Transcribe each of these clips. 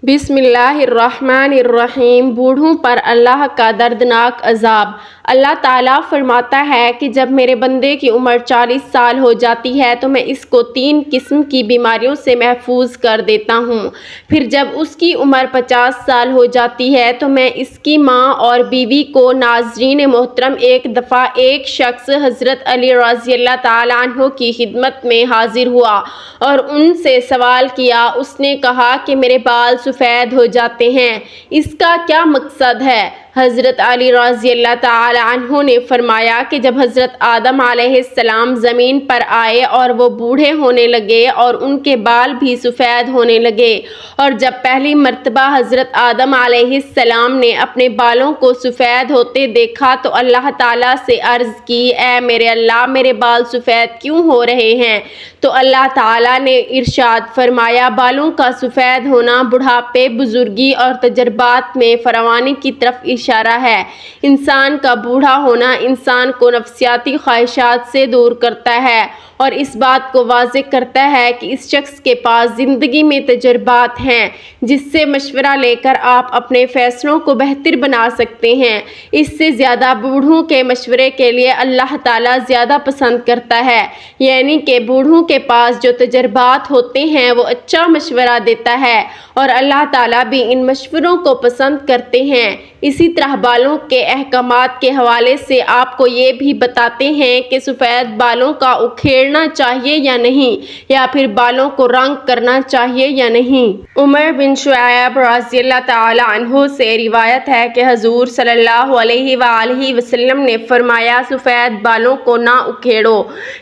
بسم اللہ الرحمن الرحیم۔ بوڑھوں پر اللہ کا دردناک عذاب۔ اللہ تعالیٰ فرماتا ہے کہ جب میرے بندے کی عمر 40 سال ہو جاتی ہے تو میں اس کو 3 قسم کی بیماریوں سے محفوظ کر دیتا ہوں۔ پھر جب اس کی عمر 50 سال ہو جاتی ہے تو میں اس کی ماں اور بیوی کو۔ ناظرین محترم، ایک دفعہ ایک شخص حضرت علی رضی اللہ تعالیٰ عنہ کی خدمت میں حاضر ہوا اور ان سے سوال کیا۔ اس نے کہا کہ میرے بال سفید ہو جاتے ہیں، اس کا کیا مقصد ہے؟ حضرت علی رضی اللہ تعالی عنہ نے فرمایا کہ جب حضرت آدم علیہ السلام زمین پر آئے اور وہ بوڑھے ہونے لگے اور ان کے بال بھی سفید ہونے لگے، اور جب پہلی مرتبہ حضرت آدم علیہ السلام نے اپنے بالوں کو سفید ہوتے دیکھا تو اللہ تعالیٰ سے عرض کی، اے میرے اللہ، میرے بال سفید کیوں ہو رہے ہیں؟ تو اللہ تعالیٰ نے ارشاد فرمایا، بالوں کا سفید ہونا بڑھاپے، بزرگی اور تجربات میں فراوانی کی طرف اشارہ ہے۔ انسان کا بوڑھا ہونا انسان کو نفسیاتی خواہشات سے دور کرتا ہے اور اس بات کو واضح کرتا ہے کہ اس شخص کے پاس زندگی میں تجربات ہیں جس سے مشورہ لے کر آپ اپنے فیصلوں کو بہتر بنا سکتے ہیں۔ اس سے زیادہ بوڑھوں کے مشورے کے لیے اللہ تعالیٰ زیادہ پسند کرتا ہے، یعنی کہ بوڑھوں کے پاس جو تجربات ہوتے ہیں وہ اچھا مشورہ دیتا ہے اور اللہ تعالیٰ بھی ان مشوروں کو پسند کرتے ہیں۔ اسی طرح بالوں کے احکامات کے حوالے سے آپ کو یہ بھی بتاتے ہیں کہ سفید بالوں کا اکھیڑنا چاہیے یا نہیں، یا پھر بالوں کو رنگ کرنا چاہیے یا نہیں۔ عمر بن شعیب رضی اللہ تعالی عنہ سے روایت ہے کہ حضور صلی اللہ علیہ وآلہ وسلم نے فرمایا، سفید بالوں کو نہ اکھیڑو،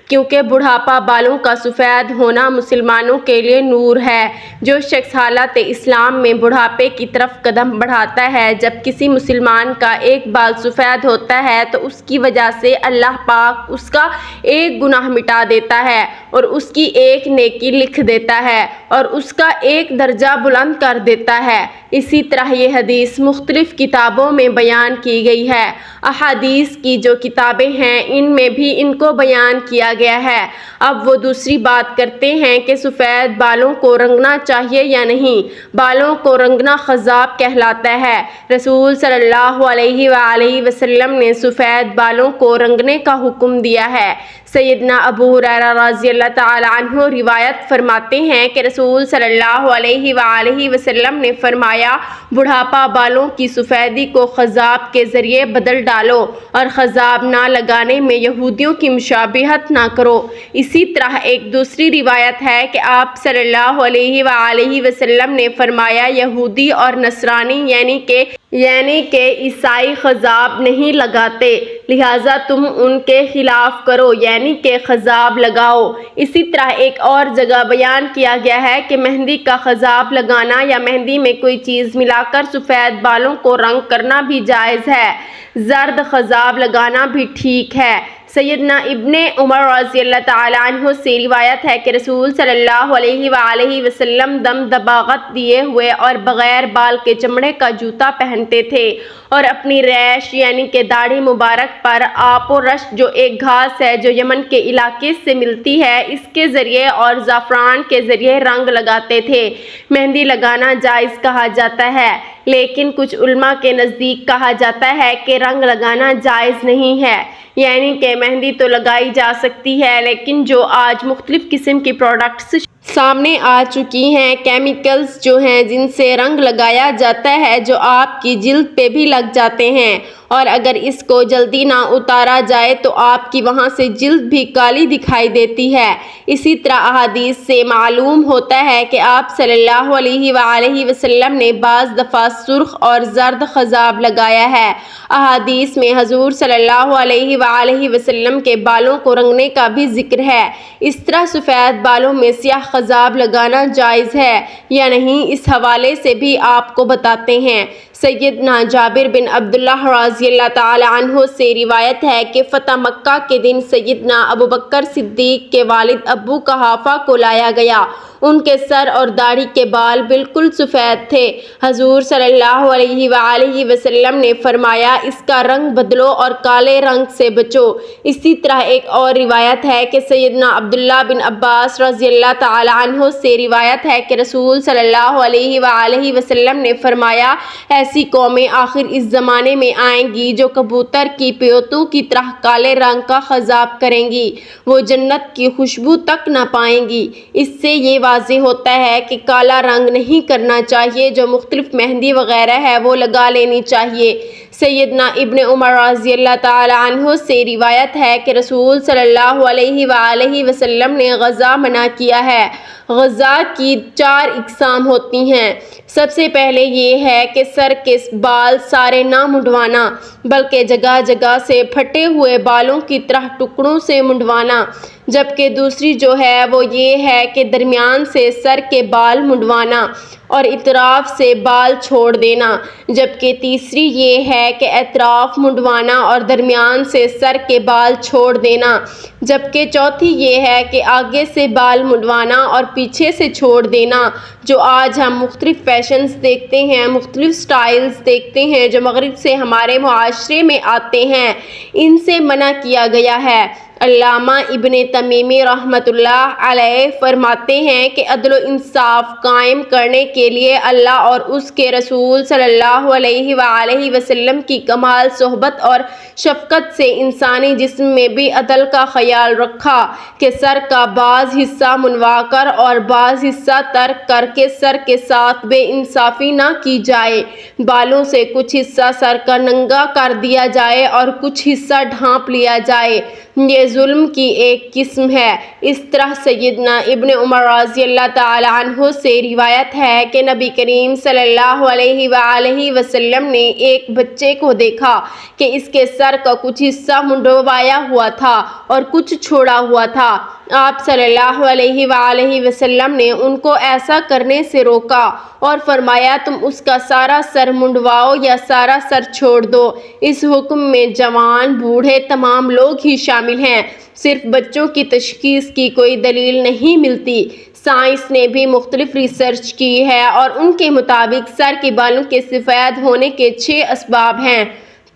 کیونکہ بڑھاپا بالوں کا سفید ہونا مسلمانوں کے لیے نور ہے۔ جو شخص حالت اسلام میں بڑھاپے کی طرف قدم بڑھاتا ہے، جب کسی مسلمان کا ایک بال سفید ہوتا ہے تو اس کی وجہ سے اللہ پاک اس کا ایک گناہ مٹا دیتا ہے اور اس کی ایک نیکی لکھ دیتا ہے اور اس کا ایک درجہ بلند کر دیتا ہے۔ اسی طرح یہ حدیث مختلف کتابوں میں بیان کی گئی ہے۔ احادیث کی جو کتابیں ہیں ان میں بھی ان کو بیان کیا گیا ہے۔ اب وہ دوسری بات کرتے ہیں کہ سفید بالوں کو رنگنا چاہیے یا نہیں۔ بالوں کو رنگنا خضاب کہلاتا ہے۔ رسول صلی اللہ علیہ وآلہ وسلم نے سفید بالوں کو رنگنے کا حکم دیا ہے۔ سیدنا ابو ہریرہ رضی اللہ تعالی عنہ روایت فرماتے ہیں کہ رسول صلی اللہ علیہ وآلہ وسلم نے فرمایا، بڑھاپا بالوں کی سفیدی کو خضاب کے ذریعے بدل ڈالو اور خضاب نہ لگانے میں یہودیوں کی مشابہت نہ کرو۔ اسی طرح ایک دوسری روایت ہے کہ آپ صلی اللہ علیہ وآلہ وسلم نے فرمایا، یہودی اور نصرانی یعنی کہ عیسائی خضاب نہیں لگاتے، لہٰذا تم ان کے خلاف کرو، یعنی کہ خضاب لگاؤ۔ اسی طرح ایک اور جگہ بیان کیا گیا ہے کہ مہندی کا خضاب لگانا یا مہندی میں کوئی چیز ملا کر سفید بالوں کو رنگ کرنا بھی جائز ہے۔ زرد خضاب لگانا بھی ٹھیک ہے۔ سیدنا ابن عمر رضی اللہ تعالی عنہ سے روایت ہے کہ رسول صلی اللہ علیہ وآلہ وسلم دم دباغت دیے ہوئے اور بغیر بال کے چمڑے کا جوتا پہنتے تھے اور اپنی ریش یعنی کہ داڑھی مبارک پر آپ و رش جو ایک گھاس ہے جو یمن کے علاقے سے ملتی ہے، اس کے ذریعے اور زعفران کے ذریعے رنگ لگاتے تھے۔ مہندی لگانا جائز کہا جاتا ہے، لیکن کچھ علماء کے نزدیک کہا جاتا ہے کہ رنگ لگانا جائز نہیں ہے، یعنی کہ مہندی تو لگائی جا سکتی ہے لیکن جو آج مختلف قسم کی پروڈکٹس سامنے آ چکی ہیں، کیمیکلز جو ہیں جن سے رنگ لگایا جاتا ہے، جو آپ کی جلد پہ بھی لگ جاتے ہیں، اور اگر اس کو جلدی نہ اتارا جائے تو آپ کی وہاں سے جلد بھی کالی دکھائی دیتی ہے۔ اسی طرح احادیث سے معلوم ہوتا ہے کہ آپ صلی اللہ علیہ وآلہ وسلم نے بعض دفعہ سرخ اور زرد خضاب لگایا ہے۔ احادیث میں حضور صلی اللہ علیہ وآلہ وسلم کے بالوں کو رنگنے کا بھی ذکر ہے۔ اس طرح سفید بالوں میں سیاہ خضاب لگانا جائز ہے یا نہیں، اس حوالے سے بھی آپ کو بتاتے ہیں۔ سیدنا جابر بن عبداللہ رضی اللہ تعالی عنہ سے روایت ہے کہ فتح مکہ کے دن سیدنا ابوبکر صدیق کے والد ابو قحافہ کو لایا گیا۔ ان کے سر اور داڑھی کے بال بالکل سفید تھے۔ حضور صلی اللہ علیہ وآلہ وسلم نے فرمایا، اس کا رنگ بدلو اور کالے رنگ سے بچو۔ اسی طرح ایک اور روایت ہے کہ سیدنا عبداللہ بن عباس رضی اللہ تعالی عنہ سے روایت ہے کہ رسول صلی اللہ علیہ وآلہ وسلم نے فرمایا، ایسی قومیں آخر اس زمانے میں آئیں گی جو کبوتر کی پیوتوں کی طرح کالے رنگ کا خضاب کریں گی، وہ جنت کی خوشبو تک نہ پائیں گی۔ اس سے یہ واضح ہوتا ہے کہ کالا رنگ نہیں کرنا چاہیے، جو مختلف مہندی وغیرہ ہے وہ لگا لینی چاہیے۔ سیدنا ابن عمر رضی اللہ تعالی عنہ سے روایت ہے کہ رسول صلی اللہ علیہ وآلہ وسلم نے غزہ منع کیا ہے۔ غزہ کی 4 اقسام ہوتی ہیں۔ سب سے پہلے یہ ہے کہ سر کے بال سارے نہ منڈوانا، بلکہ جگہ جگہ سے پھٹے ہوئے بالوں کی طرح ٹکڑوں سے منڈوانا، جبکہ دوسری جو ہے وہ یہ ہے کہ درمیان سے سر کے بال منڈوانا اور اطراف سے بال چھوڑ دینا، جبکہ تیسری یہ ہے کہ اطراف منڈوانا اور درمیان سے سر کے بال چھوڑ دینا، جبکہ چوتھی یہ ہے کہ آگے سے بال منڈوانا اور پیچھے سے چھوڑ دینا۔ جو آج ہم مختلف فیشنز دیکھتے ہیں، مختلف سٹائلز دیکھتے ہیں جو مغرب سے ہمارے معاشرے میں آتے ہیں، ان سے منع کیا گیا ہے۔ علامہ ابن تیمیہ رحمۃ اللہ علیہ فرماتے ہیں کہ عدل و انصاف قائم کرنے کے لیے اللہ اور اس کے رسول صلی اللہ علیہ وآلہ وسلم کی کمال صحبت اور شفقت سے انسانی جسم میں بھی عدل کا خیال رکھا کہ سر کا بعض حصہ منڈوا کر اور بعض حصہ ترک کر کے سر کے ساتھ بے انصافی نہ کی جائے، بالوں سے کچھ حصہ سر کا ننگا کر دیا جائے اور کچھ حصہ ڈھانپ لیا جائے، یہ ظلم کی ایک قسم ہے۔ اس طرح سیدنا ابن عمر رضی اللہ تعالی عنہ سے روایت ہے کہ نبی کریم صلی اللہ علیہ وآلہ وسلم نے ایک بچے کو دیکھا کہ اس کے سر کا کچھ حصہ منڈوایا ہوا تھا اور کچھ چھوڑا ہوا تھا۔ آپ صلی اللہ علیہ وآلہ وسلم نے ان کو ایسا کرنے سے روکا اور فرمایا، تم اس کا سارا سر منڈواؤ یا سارا سر چھوڑ دو۔ اس حکم میں جوان بوڑھے تمام لوگ ہی شامل ہیں، صرف بچوں کی تشخیص کی کوئی دلیل نہیں ملتی۔ سائنس نے بھی مختلف ریسرچ کی ہے اور ان کے مطابق سر کے بالوں کے سفید ہونے کے 6 اسباب ہیں۔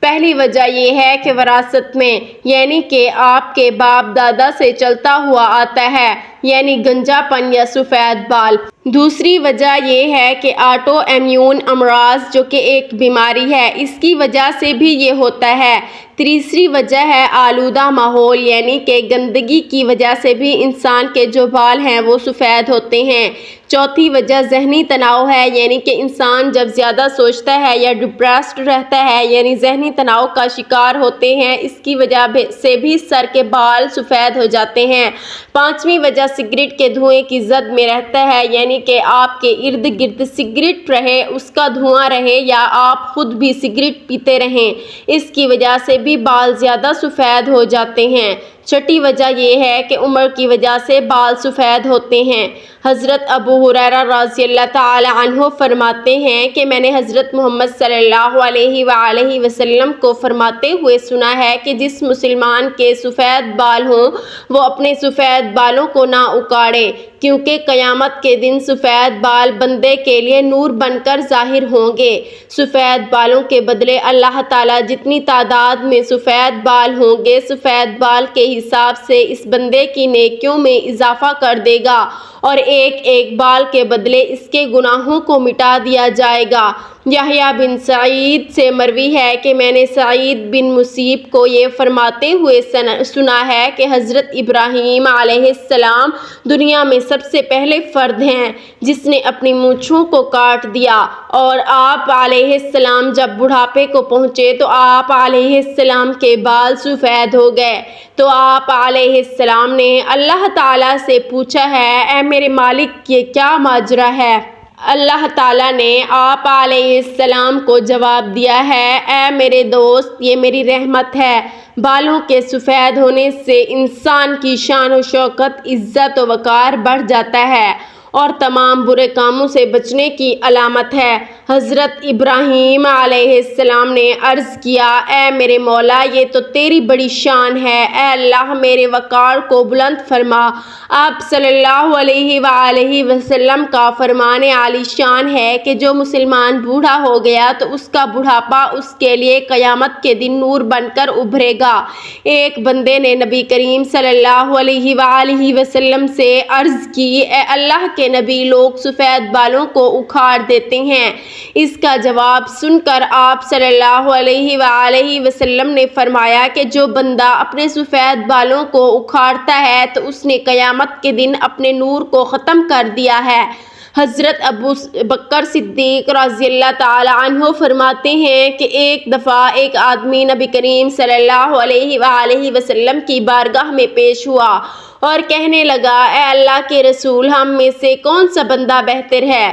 پہلی وجہ یہ ہے کہ وراثت میں، یعنی کہ آپ کے باپ دادا سے چلتا ہوا آتا ہے، یعنی گنجا پن یا سفید بال۔ دوسری وجہ یہ ہے کہ آٹو امیون امراض جو کہ ایک بیماری ہے، اس کی وجہ سے بھی یہ ہوتا ہے۔ تیسری وجہ ہے آلودہ ماحول، یعنی کہ گندگی کی وجہ سے بھی انسان کے جو بال ہیں وہ سفید ہوتے ہیں۔ چوتھی وجہ ذہنی تناؤ ہے، یعنی کہ انسان جب زیادہ سوچتا ہے یا ڈپریسڈ رہتا ہے، یعنی ذہنی تناؤ کا شکار ہوتے ہیں، اس کی وجہ سے بھی سر کے بال سفید ہو جاتے ہیں۔ پانچویں وجہ سگریٹ کے دھوئیں کی زد میں رہتا ہے، یعنی کہ آپ کے ارد گرد سگریٹ رہے، اس کا دھواں رہے یا آپ خود بھی سگریٹ پیتے رہیں، اس کی وجہ سے بھی بال زیادہ سفید ہو جاتے ہیں۔ چھٹی وجہ یہ ہے کہ عمر کی وجہ سے بال سفید ہوتے ہیں۔ حضرت ابو ہریرہ رضی اللہ تعالی عنہ فرماتے ہیں کہ میں نے حضرت محمد صلی اللہ علیہ وآلہ وسلم کو فرماتے ہوئے سنا ہے کہ جس مسلمان کے سفید بال ہوں وہ اپنے سفید بالوں کو نہ اکاڑے، کیونکہ قیامت کے دن سفید بال بندے کے لیے نور بن کر ظاہر ہوں گے۔ سفید بالوں کے بدلے اللہ تعالیٰ جتنی تعداد میں سفید بال ہوں گے، سفید بال کے حساب سے اس بندے کی نیکیوں میں اضافہ کر دے گا اور ایک ایک بال کے بدلے اس کے گناہوں کو مٹا دیا جائے گا۔ یحییٰ بن سعید سے مروی ہے کہ میں نے سعید بن مسیب کو یہ فرماتے ہوئے سنا ہے کہ حضرت ابراہیم علیہ السلام دنیا میں سب سے پہلے فرد ہیں جس نے اپنی مونچھوں کو کاٹ دیا، اور آپ علیہ السلام جب بڑھاپے کو پہنچے تو آپ علیہ السلام کے بال سفید ہو گئے، تو آپ علیہ السلام نے اللہ تعالیٰ سے پوچھا ہے، اے میرے مالک یہ کیا ماجرا ہے؟ اللہ تعالیٰ نے آپ علیہ السلام کو جواب دیا ہے، اے میرے دوست یہ میری رحمت ہے، بالوں کے سفید ہونے سے انسان کی شان و شوکت، عزت و وقار بڑھ جاتا ہے اور تمام برے کاموں سے بچنے کی علامت ہے۔ حضرت ابراہیم علیہ السلام نے عرض کیا، اے میرے مولا، یہ تو تیری بڑی شان ہے، اے اللہ میرے وقار کو بلند فرما۔ آپ صلی اللہ علیہ وآلہ وسلم کا فرمان عالی شان ہے کہ جو مسلمان بوڑھا ہو گیا تو اس کا بڑھاپا اس کے لیے قیامت کے دن نور بن کر ابھرے گا۔ ایک بندے نے نبی کریم صلی اللہ علیہ وآلہ وسلم سے عرض کی، اے اللہ کے نبی، لوگ سفید بالوں کو اکھاڑ دیتے ہیں۔ اس کا جواب سن کر آپ صلی اللہ علیہ وآلہ وسلم نے فرمایا کہ جو بندہ اپنے سفید بالوں کو اکھاڑتا ہے تو اس نے قیامت کے دن اپنے نور کو ختم کر دیا ہے۔ حضرت ابو بکر صدیق رضی اللہ تعالی عنہ فرماتے ہیں کہ ایک دفعہ ایک آدمی نبی کریم صلی اللہ علیہ وآلہ وسلم کی بارگاہ میں پیش ہوا اور کہنے لگا، اے اللہ کے رسول، ہم میں سے کون سا بندہ بہتر ہے؟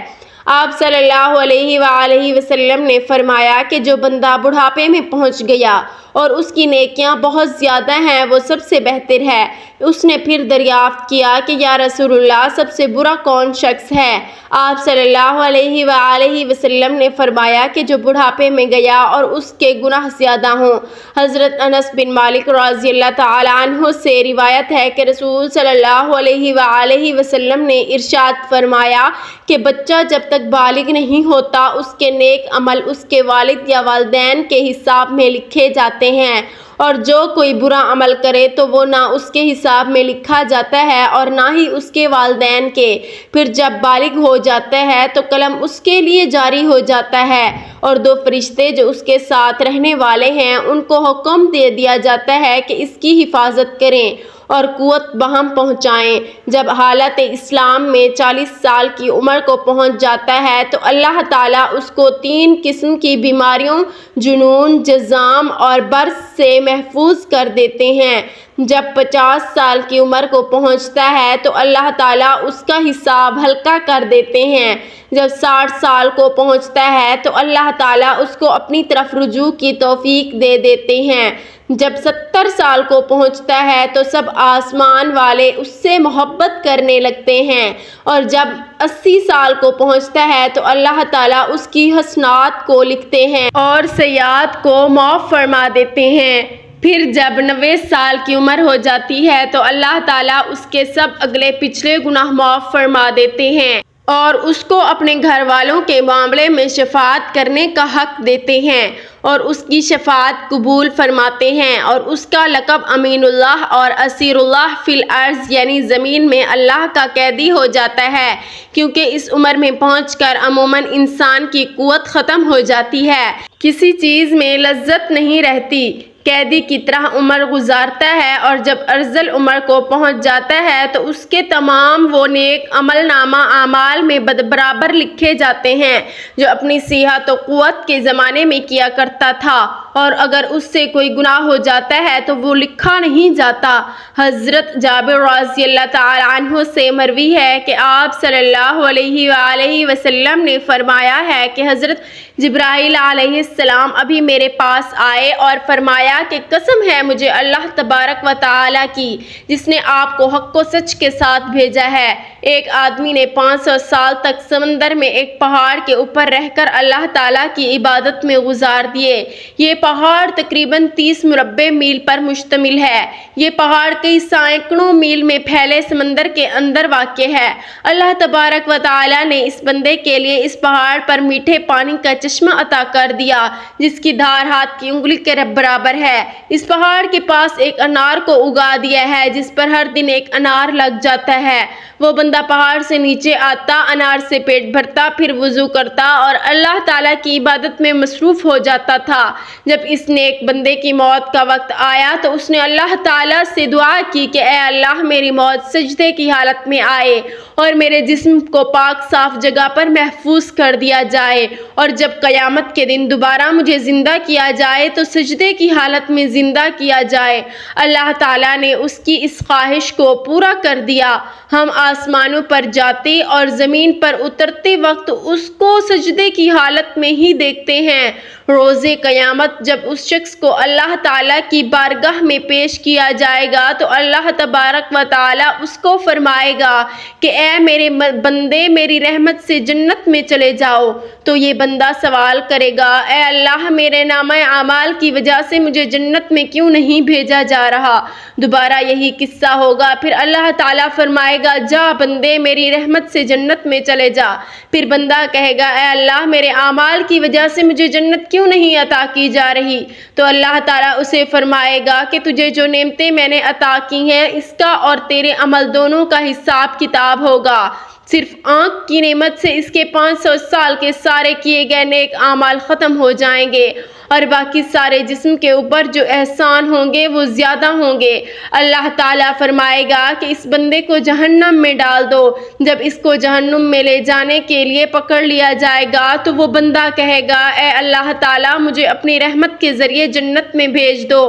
آپ صلی اللہ علیہ وآلہ وسلم نے فرمایا کہ جو بندہ بڑھاپے میں پہنچ گیا اور اس کی نیکیاں بہت زیادہ ہیں وہ سب سے بہتر ہے۔ اس نے پھر دریافت کیا کہ یا رسول اللہ، سب سے برا کون شخص ہے؟ آپ صلی اللہ علیہ وآلہ وسلم نے فرمایا کہ جو بڑھاپے میں گیا اور اس کے گناہ زیادہ ہوں۔ حضرت انس بن مالک رضی اللہ تعالی عنہ سے روایت ہے کہ رسول صلی اللہ علیہ وآلہ وسلم نے ارشاد فرمایا کہ بچہ جب تک بالغ نہیں ہوتا اس کے نیک عمل اس کے والد یا والدین کے حساب میں لکھے جاتے ہیں، اور جو کوئی برا عمل کرے تو وہ نہ اس کے حساب میں لکھا جاتا ہے اور نہ ہی اس کے والدین کے۔ پھر جب بالغ ہو جاتا ہے تو قلم اس کے لیے جاری ہو جاتا ہے اور دو فرشتے جو اس کے ساتھ رہنے والے ہیں ان کو حکم دے دیا جاتا ہے کہ اس کی حفاظت کریں اور قوت بہم پہنچائیں۔ جب حالت اسلام میں 40 سال کی عمر کو پہنچ جاتا ہے تو اللہ تعالیٰ اس کو 3 قسم کی بیماریوں، جنون، جذام اور برص سے محفوظ کر دیتے ہیں۔ جب 50 سال کی عمر کو پہنچتا ہے تو اللہ تعالیٰ اس کا حساب ہلکا کر دیتے ہیں۔ جب 60 سال کو پہنچتا ہے تو اللہ تعالیٰ اس کو اپنی طرف رجوع کی توفیق دے دیتے ہیں۔ جب 70 سال کو پہنچتا ہے تو سب آسمان والے اس سے محبت کرنے لگتے ہیں، اور جب 80 سال کو پہنچتا ہے تو اللہ تعالیٰ اس کی حسنات کو لکھتے ہیں اور سیئات کو معاف فرما دیتے ہیں۔ پھر جب 90 سال کی عمر ہو جاتی ہے تو اللہ تعالیٰ اس کے سب اگلے پچھلے گناہ معاف فرما دیتے ہیں اور اس کو اپنے گھر والوں کے معاملے میں شفاعت کرنے کا حق دیتے ہیں اور اس کی شفاعت قبول فرماتے ہیں، اور اس کا لقب امین اللہ اور اسیر اللہ فی الارض یعنی زمین میں اللہ کا قیدی ہو جاتا ہے، کیونکہ اس عمر میں پہنچ کر عموماً انسان کی قوت ختم ہو جاتی ہے، کسی چیز میں لذت نہیں رہتی، قیدی کی طرح عمر گزارتا ہے، اور جب ارذل عمر کو پہنچ جاتا ہے تو اس کے تمام وہ نیک عمل نامہ اعمال میں برابر لکھے جاتے ہیں جو اپنی صحت و قوت کے زمانے میں کیا کرتا تھا، اور اگر اس سے کوئی گناہ ہو جاتا ہے تو وہ لکھا نہیں جاتا۔ حضرت جابر رضی اللہ تعالی عنہ سے مروی ہے کہ آپ صلی اللہ علیہ وآلہ وسلم نے فرمایا ہے کہ حضرت جبرائیل علیہ السلام ابھی میرے پاس آئے اور فرمایا کہ قسم ہے مجھے اللہ تبارک و تعالیٰ کی جس نے آپ کو حق و سچ کے ساتھ بھیجا ہے، ایک آدمی نے 500 سال تک سمندر میں ایک پہاڑ کے اوپر رہ کر اللہ تعالیٰ کی عبادت میں گزار دیے۔ یہ پہاڑ تقریباً 30 مربع میل پر مشتمل ہے۔ یہ پہاڑ کئی سینکڑوں میل میں پھیلے سمندر کے اندر واقع ہے۔ اللہ تبارک و تعالیٰ نے اس بندے کے لیے اس پہاڑ پر میٹھے پانی کا چشمہ عطا کر دیا جس کی دھار ہاتھ کی انگلی کے برابر ہے۔ اس پہاڑ کے پاس ایک انار کو اگا دیا ہے جس پر ہر دن ایک انار لگ جاتا ہے۔ وہ بندہ پہاڑ سے نیچے آتا، انار سے پیٹ بھرتا، پھر وضو کرتا اور اللہ تعالیٰ کی عبادت میں مصروف ہو جاتا تھا۔ جب اس نیک بندے کی موت کا وقت آیا تو اس نے اللہ تعالیٰ سے دعا کی کہ اے اللہ میری موت سجدے کی حالت میں آئے اور میرے جسم کو پاک صاف جگہ پر محفوظ کر دیا جائے، اور جب قیامت کے دن دوبارہ مجھے زندہ کیا جائے تو سجدے کی حالت میں زندہ کیا جائے۔ اللہ تعالیٰ نے اس کی اس خواہش کو پورا کر دیا۔ ہم آسمان آسمانوں پر جاتے اور زمین پر اترتے وقت اس کو سجدے کی حالت میں ہی دیکھتے ہیں۔ روز قیامت جب اس شخص کو اللہ تعالیٰ کی بارگاہ میں پیش کیا جائے گا تو اللہ تبارک و تعالیٰ اس کو فرمائے گا کہ اے میرے بندے، میری رحمت سے جنت میں چلے جاؤ۔ تو یہ بندہ سوال کرے گا، اے اللہ، میرے نامہ اعمال کی وجہ سے مجھے جنت میں کیوں نہیں بھیجا جا رہا؟ دوبارہ یہی قصہ ہوگا۔ پھر اللہ تعالیٰ فرمائے گا، جا بندے، میری رحمت سے جنت میں چلے جا۔ پھر بندہ کہے گا، اے اللہ، میرے اعمال کی وجہ سے مجھے جنت کیوں نہیں عطا کی جا رہی؟ تو اللہ تعالیٰ اسے فرمائے گا کہ تجھے جو نعمتیں میں نے عطا کی ہیں، اس کا اور تیرے عمل دونوں کا حساب کتاب ہوگا۔ صرف آنکھ کی نعمت سے اس کے 500 سال کے سارے کیے گئے نیک اعمال ختم ہو جائیں گے، اور باقی سارے جسم کے اوپر جو احسان ہوں گے وہ زیادہ ہوں گے۔ اللہ تعالیٰ فرمائے گا کہ اس بندے کو جہنم میں ڈال دو۔ جب اس کو جہنم میں لے جانے کے لیے پکڑ لیا جائے گا تو وہ بندہ کہے گا، اے اللہ تعالیٰ، مجھے اپنی رحمت کے ذریعے جنت میں بھیج دو۔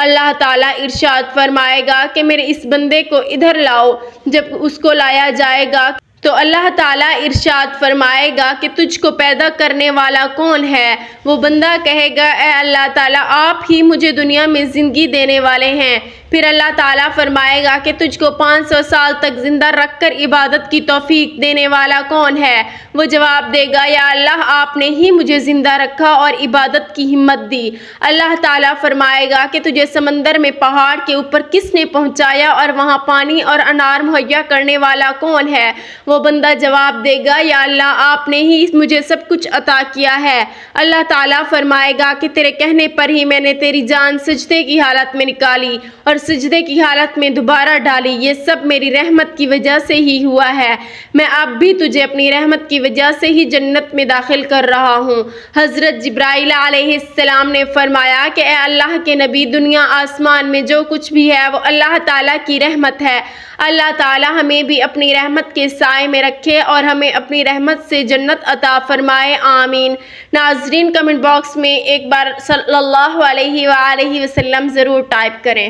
اللہ تعالیٰ ارشاد فرمائے گا کہ میرے اس بندے کو ادھر لاؤ۔ جب اس کو لایا جائے گا تو اللہ تعالیٰ ارشاد فرمائے گا کہ تجھ کو پیدا کرنے والا کون ہے؟ وہ بندہ کہے گا، اے اللہ تعالیٰ، آپ ہی مجھے دنیا میں زندگی دینے والے ہیں۔ پھر اللہ تعالیٰ فرمائے گا کہ تجھ کو 500 سال تک زندہ رکھ کر عبادت کی توفیق دینے والا کون ہے؟ وہ جواب دے گا، یا اللہ، آپ نے ہی مجھے زندہ رکھا اور عبادت کی ہمت دی۔ اللہ تعالیٰ فرمائے گا کہ تجھے سمندر میں پہاڑ کے اوپر کس نے پہنچایا اور وہاں پانی اور انار مہیا کرنے والا کون ہے؟ وہ بندہ جواب دے گا، یا اللہ، آپ نے ہی مجھے سب کچھ عطا کیا ہے۔ اللہ تعالیٰ فرمائے گا کہ تیرے کہنے پر ہی میں نے تیری جان سجدے کی حالت میں نکالی اور سجدے کی حالت میں دوبارہ ڈالی۔ یہ سب میری رحمت کی وجہ سے ہی ہوا ہے۔ میں اب بھی تجھے اپنی رحمت کی وجہ سے ہی جنت میں داخل کر رہا ہوں۔ حضرت جبرائیل علیہ السلام نے فرمایا کہ اے اللہ کے نبی، دنیا آسمان میں جو کچھ بھی ہے وہ اللہ تعالیٰ کی رحمت ہے۔ اللہ تعالیٰ ہمیں بھی اپنی رحمت کے سائے میں رکھے اور ہمیں اپنی رحمت سے جنت عطا فرمائے، آمین۔ ناظرین، کمنٹ باکس میں ایک بار صلی اللہ علیہ وآلہ وسلم ضرور ٹائپ کریں۔